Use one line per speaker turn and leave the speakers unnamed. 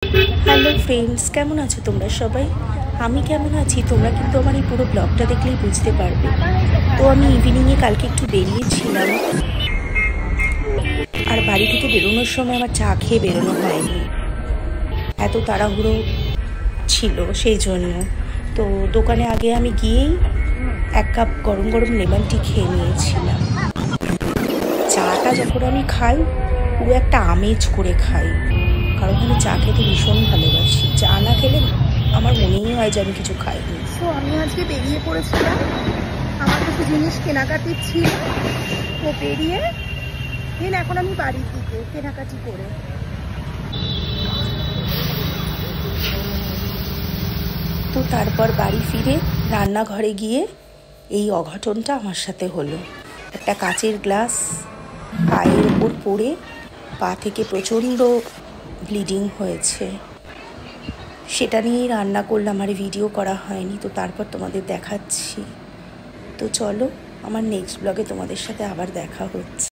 Hello friends, কেমন আছো তোমরা সবাই? আমি কেমন আছি তোমরা কিন্তু আমার এই পুরো ব্লগটা দেখলেই বুঝতে পারবে। তো আমি ইভিনিংয়ে কালকে একটু বেরিয়েছিলাম, আর বাড়ি থেকে বেরোনোর সময় আমার চা খেয়ে বেরোনো হয়নি, এত তাড়াহুড়ো ছিল সেই জন্য। তো দোকানে আগে আমি গিয়েই 1 কাপ গরম গরম লেমন টি খেয়ে নিয়েছিলাম। চাটা যখন আমি খাই পুরো একটা আমেজ করে খাই, কারণ আমি চা খেতে ভীষণ ভালোবাসি। চা না খেলে আমার মনেই হয় যে আমি কিছু খাইনি।
তো আমি আজকে বেরিয়ে পড়েছিলাম, আমার কিছু জিনিস কেনাকাটি ছিল, তো বেরিয়ে এখন আমি বাড়ির দিকে কেনাকাটি করে।
তো তারপর বাড়ি ফিরে রান্নাঘরে গিয়ে এই অঘটনটা আমার সাথে হলো। একটা কাচের গ্লাস পায়ের ওপর পড়ে পা থেকে প্রচণ্ড ব্লিডিং হয়েছে। সেটা নিয়েই রান্না করলাম, আর ভিডিও করা হয়নি। তো তারপর তোমাদের দেখাচ্ছি। তো চলো, আমার নেক্সট ব্লগে তোমাদের সাথে আবার দেখা হচ্ছে।